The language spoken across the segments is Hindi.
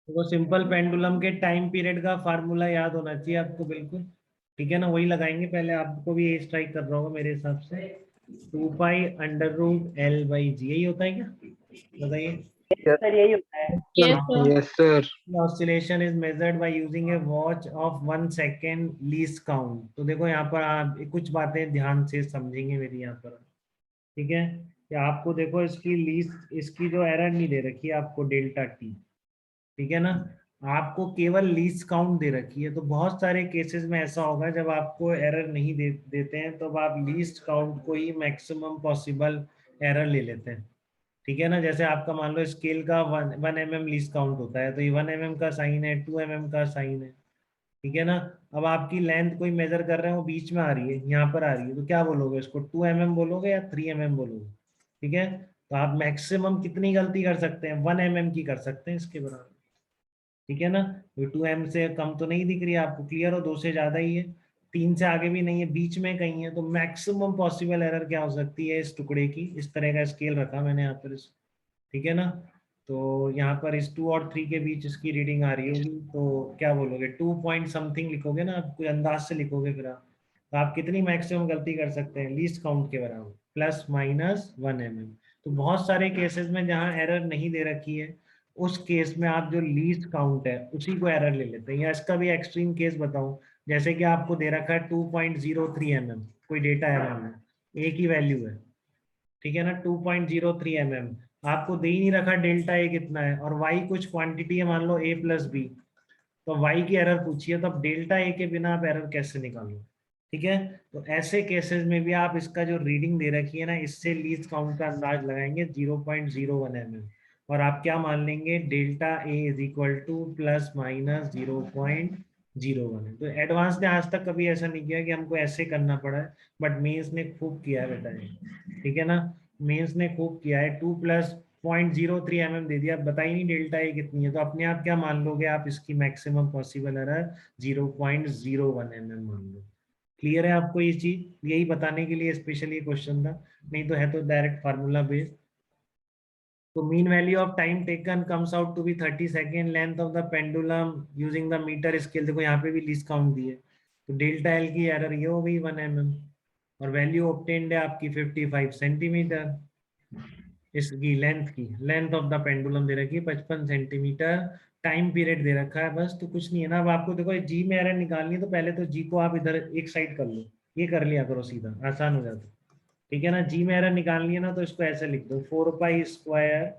वो सिंपल पेंडुलम के टाइम पीरियड का फार्मूला याद होना चाहिए आपको बिल्कुल। ठीक है ना, वही लगाएंगे पहले। आपको भी ये स्ट्राइक कर रहा होगा मेरे हिसाब से। 2 पाई √L/G यही होता है क्या, बताइए। सर यही होता है। Yes sir. Yes sir. Oscillation is measured by using A watch of 1 second least count. तो देखो यहाँ पर आप कुछ बातें ध्यान से समझेंगे मेरी यहाँ पर। ठीक है, कि आपको देखो इसकी लीस्ट, इसकी जो एरर नहीं दे रखी है आपको डेल्टा टी। ठीक है ना, आपको केवल लीस्ट काउंट दे रखी है। तो बहुत सारे केसेस में ऐसा होगा जब आपको एरर नहीं देते हैं तो आप लीस्ट काउंट को ही मैक्सिमम पॉसिबल एरर ले लेते हैं। ठीक है ना, जैसे आपका मान लो स्केल का 1 mm लीस्ट काउंट होता है, तो ये 1 mm का साइन है, 2 mm का साइन है। ठीक है ना, अब आपकी लेंथ कोई मेजर कर रहे हो बीच में आ रही है, यहाँ पर आ रही है, तो क्या बोलोगे इसको, 2 mm बोलोगे या 3 mm बोलोगे। ठीक है, तो आप मैक्सिमम कितनी गलती कर सकते हैं, 1 mm की कर सकते हैं इसके बराबर। ठीक है ना, तो 2 m से कम तो नहीं दिख रही है आपको, क्लियर हो, 2 से ज्यादा ही है, 3 से आगे भी नहीं है, बीच में कहीं है। तो मैक्सिमम पॉसिबल एरर क्या हो सकती है इस टुकड़े की, इस तरह का स्केल रखा मैंने यहाँ पर ठीक है ना। तो यहाँ पर इस 2 और 3 के बीच इसकी रीडिंग आ रही होगी, तो क्या बोलोगे, 2 पॉइंट समथिंग लिखोगे ना आप, कोई अंदाज से लिखोगे फिर आप। तो आप कितनी मैक्सिमम गलती कर सकते हैं लीस्ट काउंट के बराबर, ±1 mm। तो बहुत सारे केसेस में जहाँ एरर नहीं दे रखी है, उस केस में आप जो लीस्ट काउंट है उसी को एरर ले लेते हैं। या इसका भी एक्सट्रीम केस बताऊं, जैसे कि आपको दे रखा है 2.03 mm, कोई डेटा है में, एक ही वैल्यू है। ठीक है ना, 2.03 mm, आपको दे ही नहीं रखा डेल्टा ए कितना है, और वाई कुछ क्वांटिटी है, मान लो a+b, तो वाई की एरर पूछिए, तो अब डेल्टा ए के बिना आप एरर कैसे निकालोगे। ठीक है, तो ऐसे केसेस में भी आप इसका जो रीडिंग दे रखी है ना, इससे लीस्ट काउंट का अंदाज लगाएंगे 0.01 mm, और आप क्या मान लेंगे, delta A is equal to ±0.01 है। तो एडवांस ने आज तक कभी ऐसा नहीं किया कि हमको ऐसे करना पड़ा है, बट मेंस ने खूब किया है बेटा ये। ठीक है ना, मेंस ने खूब किया है, 2+0.03 mm दे दिया, बताइए नहीं डेल्टा ए कितनी है, तो अपने आप क्या मान लोगे आप, इसकी मैक्सिमम पॉसिबल एरर 0.01 mm मान लो। क्लियर है आपको ये चीज, यही बताने के लिए स्पेशली क्वेश्चन था, नहीं तो है तो डायरेक्ट फार्मूला बेस्ड। तो mean value of time taken comes out to be 30 second, length of the pendulum using the meter scale, देखो यहाँ पे भी लीस्ट काउंट दी है, तो डेल्टा एल की एरर ये हो गई 1 mm, और वैल्यू ऑब्टेन्ड है आपकी 55 सेंटीमीटर। इसकी लेंथ की, लेंथ ऑफ द पेंडुलम दे रखी है 55 सेंटीमीटर, टाइम पीरियड दे रखा है, बस। तो कुछ नहीं है ना, अब आपको देखो जी में एरर निकालनी है, तो पहले तो जी को आप इधर एक साइड कर लो, ये कर लिया करो सीधा, आसान हो जाता है। ठीक है ना, जी में एरर निकालनी है ना, तो इसको ऐसे लिख दो, 4π²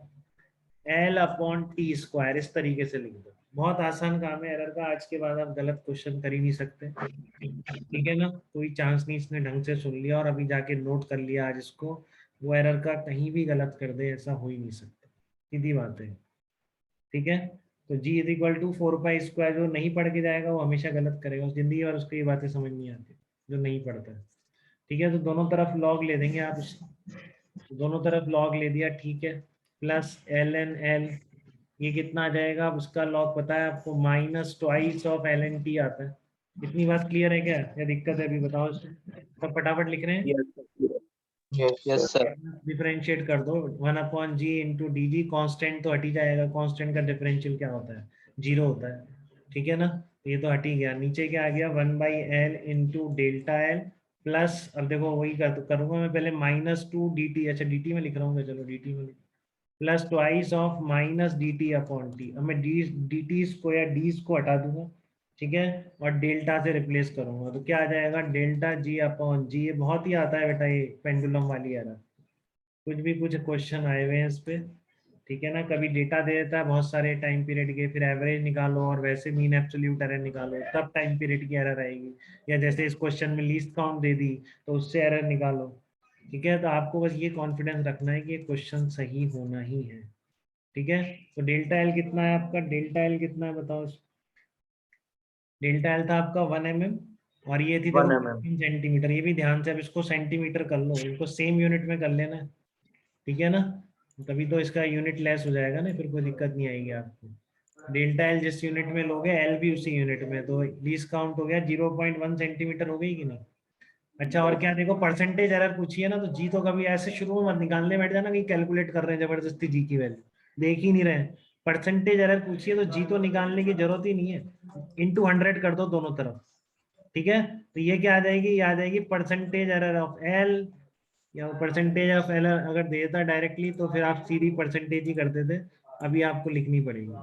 L/T², इस तरीके से लिख दो। बहुत आसान काम है एरर का, आज के बाद आप गलत क्वेश्चन कर ही नहीं सकते। ठीक है ना, कोई चांस नहीं, इसने ढंग से सुन लिया और अभी जाके नोट कर लिया आज इसको, वो एरर का कहीं भी गलत कर दे, ऐसा हो ही नहीं सकता, सीधी बात है। ठीक है, तो जी इज इक्वल टू 4π², जो नहीं पढ़ के जाएगा वो हमेशा गलत करेगा, उस जिंदगी और उसको ये बातें समझ नहीं आती जो नहीं पढ़ता है। ठीक है, तो दोनों तरफ लॉग ले देंगे आप दोनों तरफ लॉग ले दिया, ठीक है, +ln L, ये कितना आ जाएगा, अब उसका लॉग पता है आपको, -2/ln T आता है। इतनी बात क्लियर है क्या, या दिक्कत है अभी, बताओ सब फटाफट लिख रहे हैं। Yes sir. डिफरेंशिएट कर दो, 1/g × dg, कांस्टेंट तो हट ही जाएगा, कांस्टेंट का डिफरेंशियल क्या होता है, 0 होता है। ठीक है ना, तो ये तो हट ही गया, नीचे क्या आ गया, 1/L × डेल्टा L प्लस, अब देखो वही करूंगा मैं पहले, -2 dt, अच्छा dt में लिख रहा हूँ, चलो dt में प्लस ट्वाइस ऑफ -dt/t। अब मैं dt को या d को हटा दूंगा, ठीक है, और डेल्टा से रिप्लेस करूंगा, तो क्या आ जाएगा, ΔG/g। ये बहुत ही आता है बेटा ये पेंडुलम वाली एरर, कुछ भी कुछ क्वेश्चन आए हुए हैं इस पे। ठीक है ना, कभी डेटा दे देता है बहुत सारे टाइम पीरियड के, फिर एवरेज निकालो और वैसे मीन एब्सोल्यूट एरर निकालो, तब टाइम पीरियड की एरर आएगी। या जैसे इस क्वेश्चन में लीस्ट काउंट दे दी तो उससे एरर निकालो। ठीक है, तो आपको बस ये कॉन्फिडेंस रखना है कि ये क्वेश्चन सही होना ही है। ठीक है, तो डेल्टा एल कितना है आपका, डेल्टा एल कितना है बताओ। डेल्टा एल था आपका 1 mm, और ये थी देखो 15 सेंटीमीटर, ये भी ध्यान से, अब इसको सेंटीमीटर कर लो, इनको सेम यूनिट में कर लेना। ठीक है ना, तभी तो इसका यूनिट लेस हो जाएगा ना, फिर कोई दिक्कत नहीं आएगी आपको। डेल्टा एल जिस यूनिट में लोगे एल भी उसी यूनिट में, तो लीस्ट काउंट हो गया 0.1 सेंटीमीटर हो गई कि नहीं। अच्छा, और क्या देखो, परसेंटेज एरर पूछी है ना, तो जी तो कभी ऐसे शुरू में मत निकालने बैठ जाना कि कैलकुलेट कर रहे हैं जबरदस्ती जी की वैल्यू, देख ही नहीं रहे हैं। परसेंटेज एरर पूछिए तो जी तो निकालने की जरूरत ही नहीं है, इंटू 100 कर दो दोनों तरफ, ठीक है। तो ये क्या आ जाएगी, ये आ जाएगी परसेंटेज एरर ऑफ एल, या परसेंटेज ऑफ एल अगर देता डायरेक्टली तो फिर आप सीधी परसेंटेज ही करते थे, अभी आपको लिखनी पड़ेगी,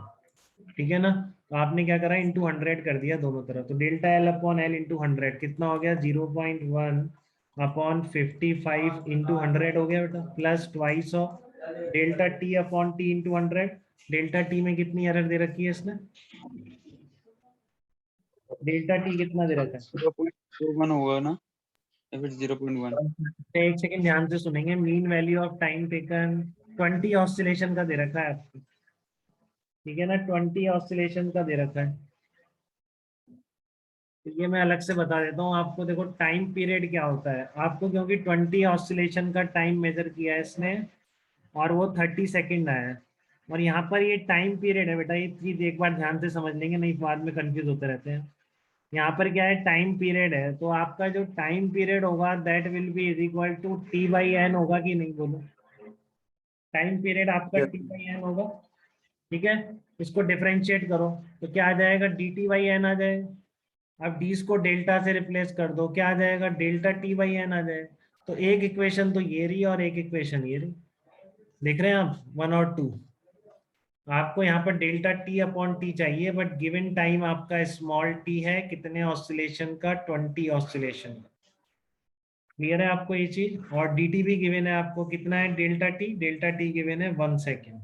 ठीक है ना। तो आपने क्या करा, इंटू 100 कर दिया दोनों तरफ, तो delta L upon L into 100 कितना हो गया, 0.1 अपॉन 55 इंटू 100 हो गया बेटा, plus twice of delta T upon T into 100। Delta T में कितनी एरर दे रखी है इसने, डेल्टा टी कितना दे रखा है, 0.21 होगा ना, या फिर 0.1? एक सेकंड ध्यान से सुनेंगे, mean value of time taken 20 oscillation का दे रखा है आपको, ठीक है ना, 20 ऑसिलेशन का दे रखा है। तो ये मैं अलग से बता देता हूँ आपको, देखो टाइम पीरियड क्या होता है आपको, क्योंकि 20 ऑसिलेशन का टाइम मेजर किया है इसने और वो 30 सेकंड आया है, और यहाँ पर ये टाइम पीरियड है बेटा, ये चीज एक बार ध्यान से समझ लेंगे, नहीं बाद में कंफ्यूज होते रहते हैं। यहाँ पर क्या है, टाइम पीरियड है, तो आपका जो टाइम पीरियड होगा that will be is equal to T by N होगा कि नहीं, बोलो। टाइम पीरियड आपका Yes. टी बाई एन होगा, ठीक है। इसको डिफरेंशिएट करो तो क्या आ जाएगा, डी टी बाई एन आ जाएगा। अब डीज को डेल्टा से रिप्लेस कर दो, क्या आ जाएगा, डेल्टा टी बाई एन आ जाएगा। तो एक इक्वेशन तो ये रही और एक इक्वेशन ये रही, देख रहे हैं आप 1 और 2। आपको यहाँ पर डेल्टा टी अपॉन टी चाहिए, बट गिवन टाइम आपका स्मॉल टी है, कितने ऑसिलेशन का, 20 ऑसिलेशन का। क्लियर है आपको ये चीज, और डी टी भी गिवन है आपको, कितना है डेल्टा टी गिवन है 1 सेकेंड।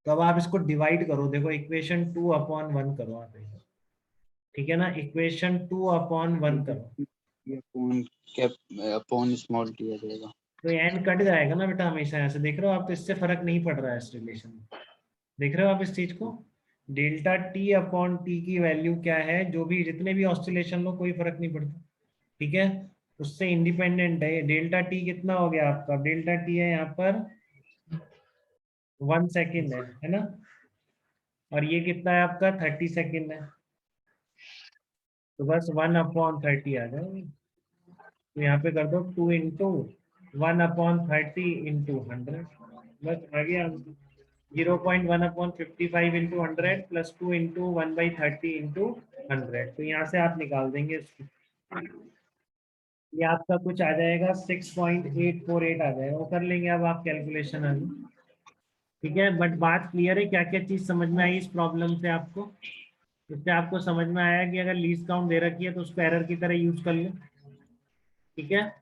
तो अब आप इसको डिवाइड करो, देखो इक्वेशन 2 अपॉन 1 करो आप, ठीक है ना, इक्वेशन 2 अपॉन 1 करो, upon cap upon small T आ जाएगा। तो एन कट जाएगा ना बेटा हमेशा, ऐसे देख रहे हो आप, तो इससे फर्क नहीं पड़ रहा है इस रिलेशन में, देख रहे हो आप इस चीज को। डेल्टा टी अपॉन टी की वैल्यू क्या है, जो भी जितने भी ऑस्टिलेशन लो कोई फर्क नहीं पड़ता, ठीक है, उससे इंडिपेंडेंट है। डेल्टा टी कितना हो गया आपका, डेल्टा टी है यहाँ पर 1 सेकेंड है ना, और ये कितना है आपका 30 सेकेंड है, तो बस 1 अपॉन 30 आ जाए, तो यहाँ पे कर दो 2 इंटू 1 अपॉन 30 इंटू 100, बस आ गया 0.1 upon 55 into 100 plus 2 into 1/30 into 100, तो यहाँ से आप निकाल देंगे इसको, ये आपका कुछ आ जाएगा 6.848 आ जाएगा, वो कर लेंगे अब आप कैलकुलेशन अभी, ठीक है। बट बात क्लियर है, क्या क्या चीज समझ में आई इस प्रॉब्लम से आपको, इससे आपको समझ में आया कि अगर लीस्ट काउंट दे रखी है तो उसको एरर की तरह यूज कर लो, ठीक है।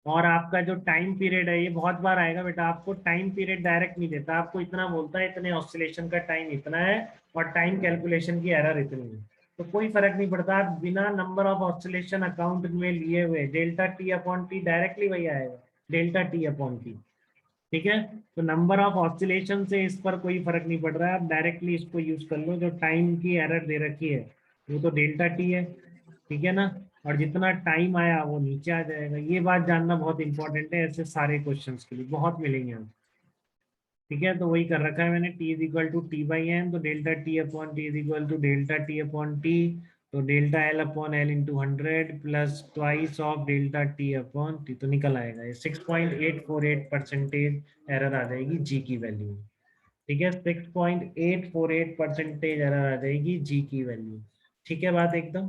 और आपका जो टाइम पीरियड है, ये बहुत बार आएगा बेटा, आपको टाइम पीरियड डायरेक्ट नहीं देता, आपको इतना बोलता है इतने ऑसिलेशन का टाइम इतना है और टाइम कैलकुलेशन की एरर इतनी है, तो कोई फर्क नहीं पड़ता, आप बिना नंबर ऑफ ऑसिलेशन अकाउंट में लिए हुए delta T upon T directly वही आएगा, डेल्टा टी अपॉन टी, ठीक है। तो नंबर ऑफ ऑसिलेशन से इस पर कोई फर्क नहीं पड़ रहा है, आप डायरेक्टली इसको यूज कर लो, जो टाइम की एरर दे रखी है वो तो डेल्टा टी है, ठीक है ना, और जितना टाइम आया वो नीचे आ जाएगा। ये बात जानना बहुत इंपॉर्टेंट है, ऐसे सारे क्वेश्चंस के लिए बहुत मिलेंगे आप, ठीक है। तो वही कर रखा है मैंने, T is equal to T by N, तो delta T upon T is equal to delta T upon T, तो delta L upon L into 100 plus twice of delta T upon T, तो निकल आएगा ये 6.848% एरर आ जाएगी जी की वैल्यू, ठीक है, 6.848% एरर आ जाएगी जी की वैल्यू, ठीक है बात एकदम।